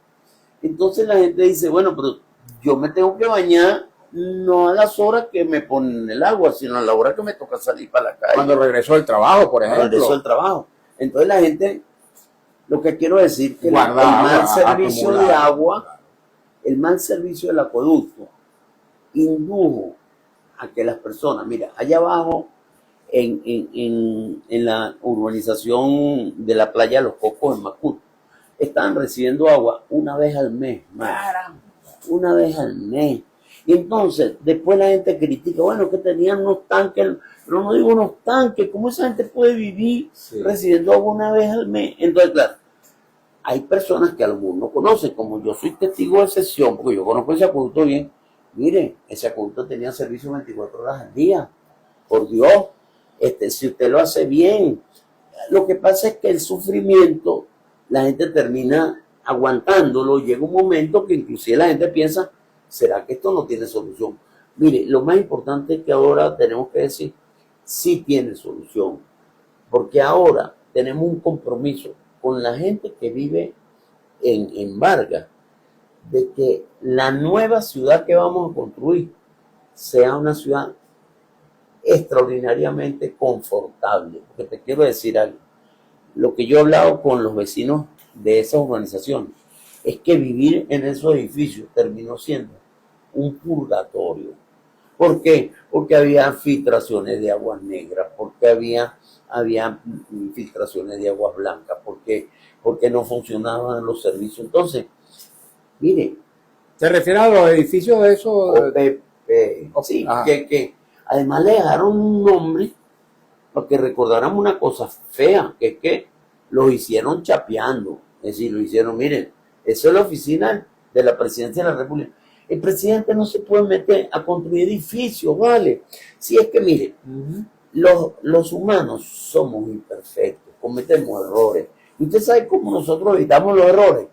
Entonces la gente dice, bueno, pero yo me tengo que bañar no a las horas que me ponen el agua, sino a la hora que me toca salir para la calle. Cuando regreso del trabajo, por ejemplo. Cuando regreso del trabajo. Entonces la gente, lo que quiero decir, que el mal servicio de agua, el mal servicio del acueducto, indujo a que las personas, mira, allá abajo, en la urbanización de la playa de Los Cocos en Macuto, estaban recibiendo agua una vez al mes, una vez al mes. Y entonces, después la gente critica, bueno, que tenían unos tanques, pero no digo unos tanques, ¿cómo esa gente puede vivir recibiendo agua una vez al mes? Entonces, claro, hay personas que algunos no conocen, como yo soy testigo de excepción, porque yo conozco ese acueducto bien. Mire, ese acueducto tenía servicio 24 horas al día, por Dios, si usted lo hace bien. Lo que pasa es que el sufrimiento, la gente termina aguantándolo, llega un momento que inclusive la gente piensa, ¿será que esto no tiene solución? Mire, lo más importante es que ahora tenemos que decir, sí tiene solución, porque ahora tenemos un compromiso con la gente que vive en Vargas, de que la nueva ciudad que vamos a construir sea una ciudad extraordinariamente confortable. Porque te quiero decir algo, lo que yo he hablado con los vecinos de esas urbanizaciones es que vivir en esos edificios terminó siendo un purgatorio. ¿Por qué? Porque había filtraciones de aguas negras, porque había filtraciones de aguas blancas, porque no funcionaban los servicios. Entonces, mire, ¿Se refiere a los edificios de esos? OPP, sí, que además le dejaron un nombre para que recordáramos una cosa fea, que es que los hicieron chapeando. Es decir, lo hicieron, miren, eso es la oficina de la presidencia de la República. El presidente no se puede meter a construir edificios, ¿vale? Si es que, mire, los humanos somos imperfectos, cometemos errores. ¿Y usted sabe cómo nosotros evitamos los errores?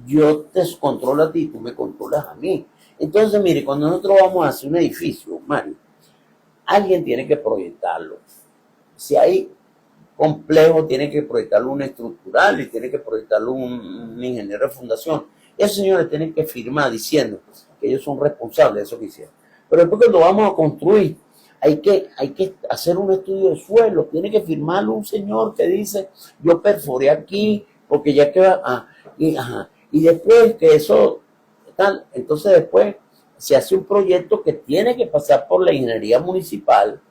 Yo te controlo a ti, tú me controlas a mí. Entonces, mire, cuando nosotros vamos a hacer un edificio, Mario, alguien tiene que proyectarlo. Si hay complejo, tiene que proyectarlo un estructural y tiene que proyectarlo un ingeniero de fundación. Y esos señores tienen que firmar diciendo que ellos son responsables de eso que hicieron. Pero después cuando vamos a construir, hay que hacer un estudio de suelo, tiene que firmarlo un señor que dice, yo perforé aquí, porque ya queda, y después que eso, tal, entonces después se hace un proyecto que tiene que pasar por la ingeniería municipal.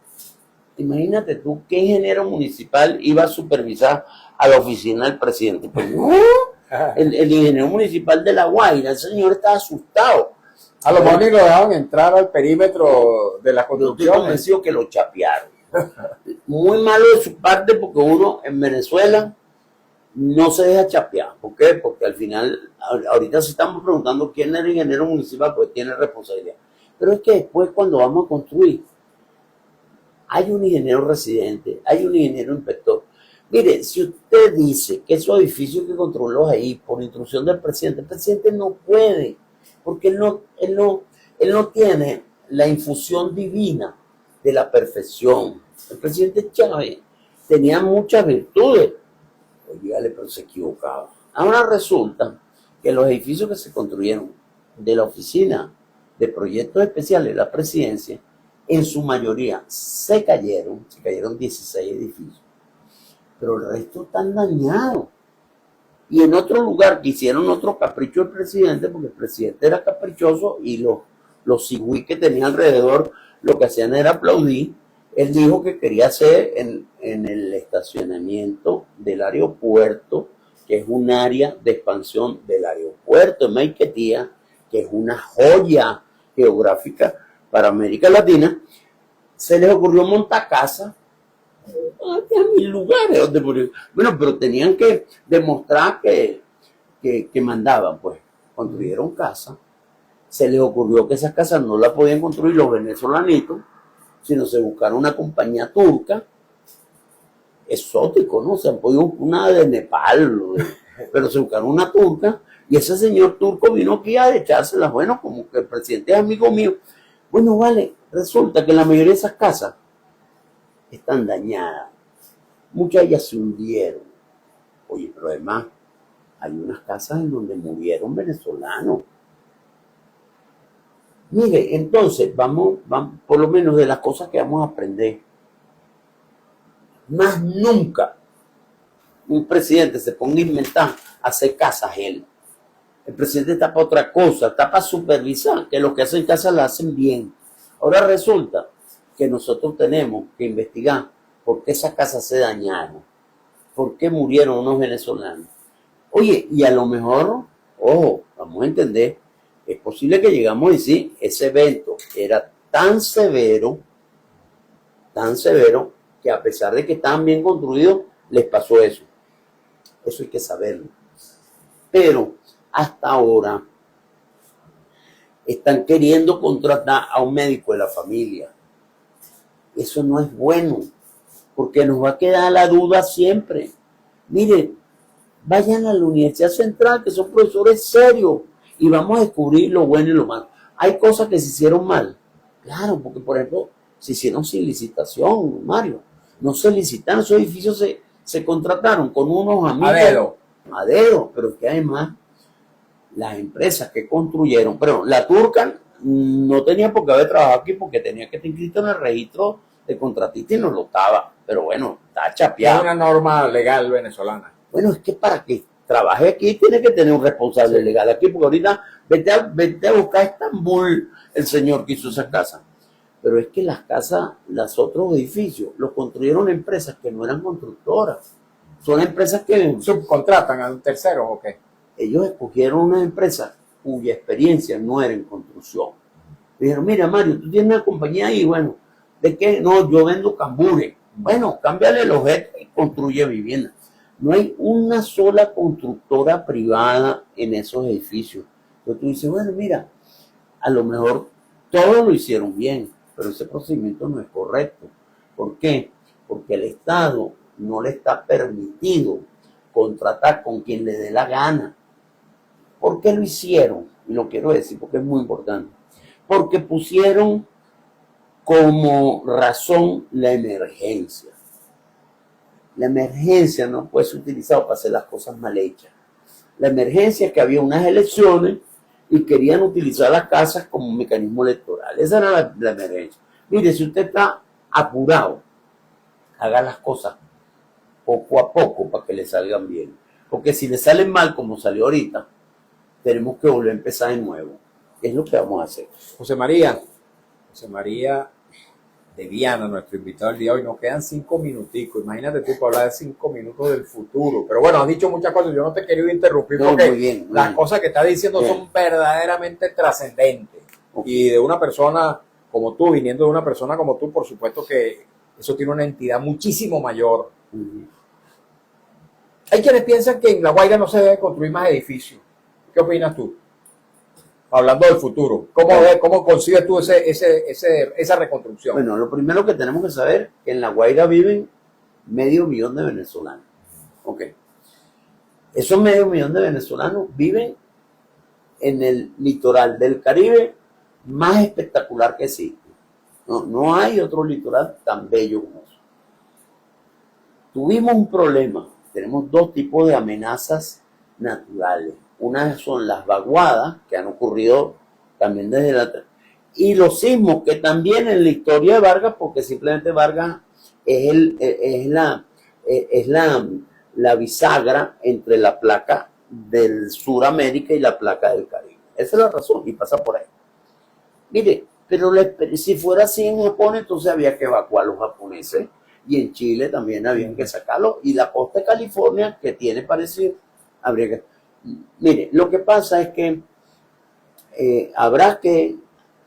Imagínate tú, ¿qué ingeniero municipal iba a supervisar a la oficina del presidente? Pues no, el ingeniero municipal de La Guaira, el señor estaba asustado. A lo mejor ni lo dejaron entrar al perímetro de la construcción. Yo estoy convencido que lo chapearon. Muy malo de su parte, porque uno en Venezuela no se deja chapear. ¿Por qué? Porque al final, ahorita se estamos preguntando quién es el ingeniero municipal, pues tiene responsabilidad. Pero es que después, cuando vamos a construir, hay un ingeniero residente, hay un ingeniero inspector. Mire, si usted dice que esos edificios que controló ahí por instrucción del presidente, el presidente no puede, porque él no tiene la infusión divina de la perfección. El presidente Chávez tenía muchas virtudes, oígale, pero se equivocaba. Ahora resulta que los edificios que se construyeron de la oficina de proyectos especiales de la presidencia, en su mayoría se cayeron 16 edificios, pero el resto están dañados. Y en otro lugar que hicieron otro capricho del presidente, porque el presidente era caprichoso y los cigüí que tenía alrededor lo que hacían era aplaudir. Él dijo que quería hacer en el estacionamiento del aeropuerto, que es un área de expansión del aeropuerto de Maiquetía, que es una joya geográfica para América Latina, se les ocurrió montar casa. Había 1000 lugares donde morir. Bueno, pero tenían que demostrar que mandaban, pues. Construyeron casa. Se les ocurrió que esas casas no las podían construir los venezolanitos, sino se buscaron una compañía turca, exótico, ¿no? Se han podido una de Nepal, pero se buscaron una turca, y ese señor turco vino aquí a echárselas, bueno, como que el presidente es amigo mío. Bueno, vale, resulta que la mayoría de esas casas están dañadas. Muchas de ellas se hundieron. Oye, pero además hay unas casas en donde murieron venezolanos. Mire, entonces, vamos, por lo menos de las cosas que vamos a aprender. Más nunca un presidente se ponga a inventar hacer casas él. El presidente está para otra cosa, está para supervisar que los que hacen casas la hacen bien. Ahora resulta que nosotros tenemos que investigar por qué esas casas se dañaron, por qué murieron unos venezolanos. Oye, y a lo mejor, ojo, vamos a entender, es posible que llegamos a decir, ese evento era tan severo, que a pesar de que estaban bien construidos, les pasó eso. Eso hay que saberlo. Pero hasta ahora están queriendo contratar a un médico de la familia. Eso no es bueno, porque nos va a quedar la duda siempre. Miren, vayan a la Universidad Central, que son profesores serios, y vamos a descubrir lo bueno y lo malo. Hay cosas que se hicieron mal. Claro, porque por ejemplo, se hicieron sin licitación, Mario. No se licitaron, esos edificios se contrataron con unos amigos. A dedo, pero que además las empresas que construyeron, pero la turca no tenía por qué haber trabajado aquí porque tenía que estar inscrito en el registro de contratista y no lo estaba. Pero bueno, está chapeado. Es una norma legal venezolana. Bueno, es que para que trabaje aquí tiene que tener un responsable legal aquí, porque ahorita vete a buscar a Estambul el señor que hizo esa casa. Pero es que las casas, los otros edificios, los construyeron empresas que no eran constructoras. Son empresas que ¿Subcontratan a un tercero o qué? ellos escogieron una empresa cuya experiencia no era en construcción. Dijeron, mira Mario, tú tienes una compañía ahí, bueno, ¿de qué? No, yo vendo cambures. Bueno, cámbiale el objeto y construye vivienda. No hay una sola constructora privada en esos edificios. Entonces tú dices, bueno, mira, a lo mejor todos lo hicieron bien, pero ese procedimiento no es correcto. ¿Por qué? Porque el Estado no le está permitido contratar con quien le dé la gana. ¿Por qué lo hicieron? Y lo quiero decir porque es muy importante. Porque pusieron como razón la emergencia. La emergencia no puede ser utilizada para hacer las cosas mal hechas. La emergencia es que había unas elecciones y querían utilizar las casas como un mecanismo electoral. Esa era la emergencia. Mire, si usted está apurado, haga las cosas poco a poco para que le salgan bien. Porque si le salen mal, como salió ahorita, tenemos que volver a empezar de nuevo. Es lo que vamos a hacer. José María de Viana, nuestro invitado el día de hoy, nos quedan 5 minuticos. Imagínate tú para hablar de 5 minutos del futuro. Pero bueno, has dicho muchas cosas, yo no te he querido interrumpir porque muy bien, las cosas que estás diciendo son verdaderamente trascendentes. Y de una persona como tú, viniendo de una persona como tú, por supuesto que eso tiene una entidad muchísimo mayor. Hay quienes piensan que en La Guaira no se debe construir más edificios. ¿Qué opinas tú? Hablando del futuro, ¿cómo concibes tú esa reconstrucción? Bueno, lo primero que tenemos que saber es que en La Guaira viven 500.000 de venezolanos. Ok. Esos 500.000 de venezolanos viven en el litoral del Caribe más espectacular que existe. No hay otro litoral tan bello como eso. Tuvimos un problema. Tenemos dos tipos de amenazas naturales. Una son las vaguadas, que han ocurrido también desde y los sismos, que también en la historia de Vargas, porque simplemente Vargas es la bisagra entre la placa del Suramérica y la placa del Caribe. Esa es la razón, y pasa por ahí. Mire, pero si fuera así en Japón, entonces había que evacuar a los japoneses, y en Chile también habían que sacarlos, y la costa de California, que tiene parecido, habría que... Mire, lo que pasa es que habrá que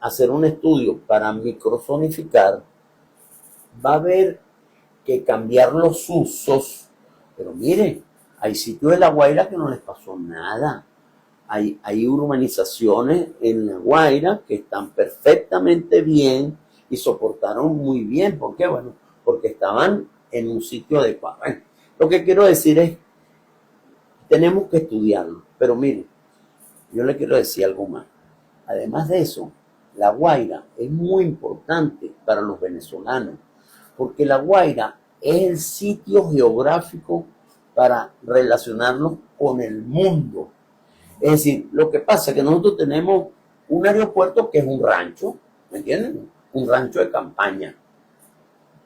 hacer un estudio para microzonificar, va a haber que cambiar los usos, pero mire, hay sitios de La Guaira que no les pasó nada. Hay urbanizaciones en La Guaira que están perfectamente bien y soportaron muy bien. ¿Por qué? Bueno, porque estaban en un sitio adecuado. Bueno, lo que quiero decir es, tenemos que estudiarlo, pero mire, yo le quiero decir algo más. Además de eso, La Guaira es muy importante para los venezolanos, porque La Guaira es el sitio geográfico para relacionarnos con el mundo. Es decir, lo que pasa es que nosotros tenemos un aeropuerto que es un rancho, ¿me entienden? Un rancho de campaña.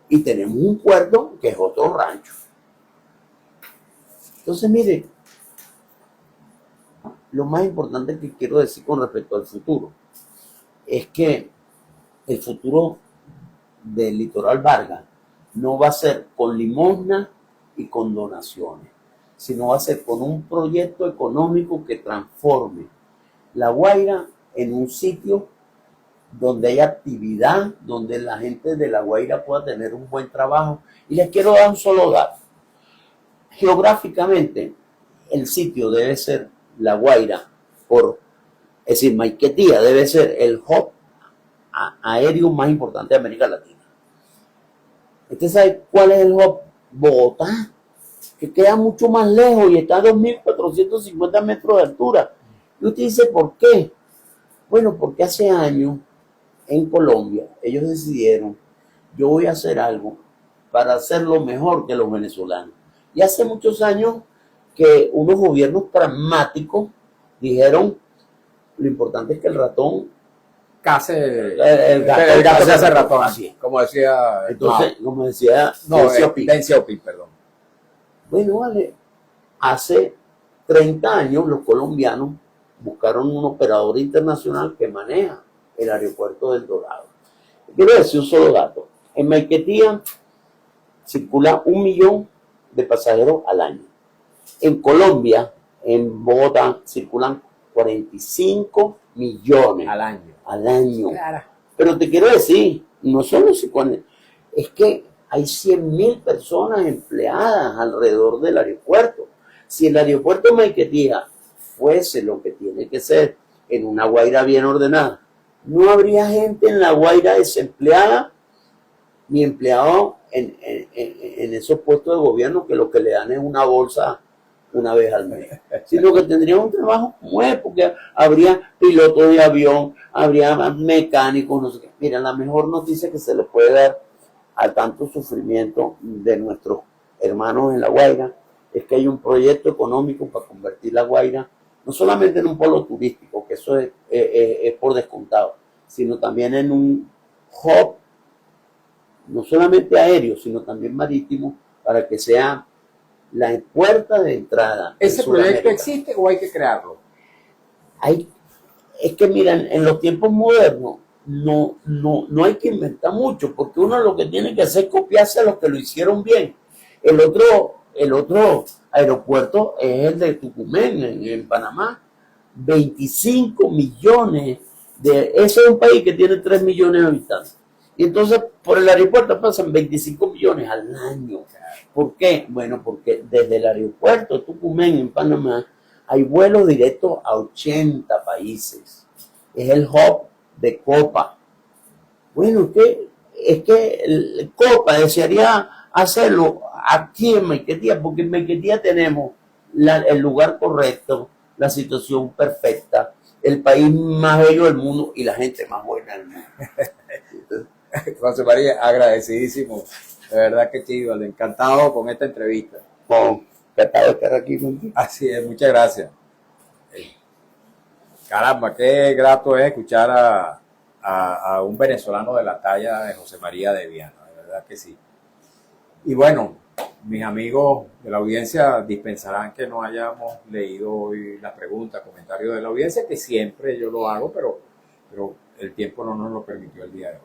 Y tenemos un puerto que es otro rancho. Entonces, mire, lo más importante que quiero decir con respecto al futuro es que el futuro del Litoral Vargas no va a ser con limosna y con donaciones, sino va a ser con un proyecto económico que transforme La Guaira en un sitio donde haya actividad, donde la gente de La Guaira pueda tener un buen trabajo. Y les quiero dar un solo dato. Geográficamente, el sitio debe ser La Guaira, es decir, Maiquetía debe ser el hub aéreo más importante de América Latina. ¿Usted sabe cuál es el hub? Bogotá, que queda mucho más lejos y está a 2.450 metros de altura. Y usted dice, ¿por qué? Bueno, porque hace años en Colombia ellos decidieron, yo voy a hacer algo para hacerlo mejor que los venezolanos. Y hace muchos años que unos gobiernos pragmáticos dijeron, lo importante es que el ratón el gato case ratón, así. Como decía, entonces, como decía Deng Xiaoping, perdón. Bueno, vale, hace 30 años los colombianos buscaron un operador internacional que maneja el aeropuerto del Dorado. Quiero decir un solo dato. En Maiquetía circula 1 millón de pasajeros al año. En Colombia, en Bogotá, circulan 45 millones al año. Al año. Claro. Pero te quiero decir, no solo es que hay 100.000 personas empleadas alrededor del aeropuerto. Si el aeropuerto de Maiquetía fuese lo que tiene que ser, en una Guaira bien ordenada, no habría gente en la Guaira desempleada ni empleado en esos puestos de gobierno que lo que le dan es una bolsa una vez al mes, sino que tendría un trabajo como es, porque habría pilotos de avión, habría mecánicos, no sé qué. Mira, la mejor noticia que se le puede dar a tanto sufrimiento de nuestros hermanos en La Guaira es que hay un proyecto económico para convertir La Guaira no solamente en un polo turístico, que eso es por descontado, sino también en un hub, no solamente aéreo, sino también marítimo, para que sea la puerta de entrada. ¿Ese proyecto existe o hay que crearlo? Es que miren, en los tiempos modernos no hay que inventar mucho, porque uno lo que tiene que hacer es copiarse a los que lo hicieron bien. El otro aeropuerto es el de Tucumán, en Panamá. 25 millones ese es un país que tiene 3 millones de habitantes. Y entonces por el aeropuerto pasan 25 millones al año. ¿Por qué? Bueno, porque desde el aeropuerto de Tucumán en Panamá hay vuelos directos a 80 países. Es el hub de Copa. Bueno, es que el Copa desearía hacerlo aquí en Maiquetía, porque en Maiquetía tenemos el lugar correcto, la situación perfecta, el país más bello del mundo y la gente más buena del mundo. José María, agradecidísimo. De verdad que chido, encantado con esta entrevista. Encantado de estar aquí contigo. Así es, muchas gracias. Caramba, qué grato es escuchar a un venezolano de la talla de José María de Viana, de verdad que sí. Y bueno, mis amigos de la audiencia dispensarán que no hayamos leído hoy las preguntas, comentarios de la audiencia, que siempre yo lo hago, pero el tiempo no nos lo permitió el día de hoy.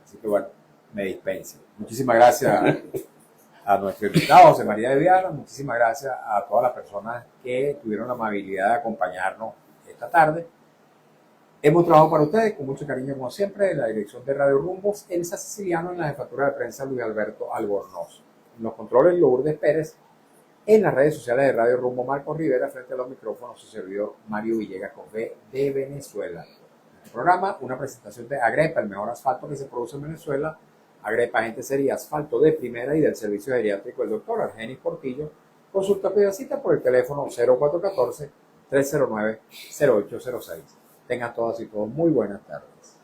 Así que bueno, me dispense. Muchísimas gracias a nuestro invitado, José María de Viana. Muchísimas gracias a todas las personas que tuvieron la amabilidad de acompañarnos esta tarde. Hemos trabajado para ustedes con mucho cariño, como siempre, en la dirección de Radio Rumbos, Elsa Siciliano, en la jefatura de prensa Luis Alberto Albornoz. En los controles Lourdes Pérez, en las redes sociales de Radio Rumbo Marco Rivera, frente a los micrófonos su servidor Mario Villegas con B de Venezuela. El programa, una presentación de Agrepa, el mejor asfalto que se produce en Venezuela. Agrepa Gente Sería Asfalto de Primera y del Servicio Geriátrico el Dr. Argenis Portillo. Consulta pida cita por el teléfono 0414-309-0806. Tengan todas y todos muy buenas tardes.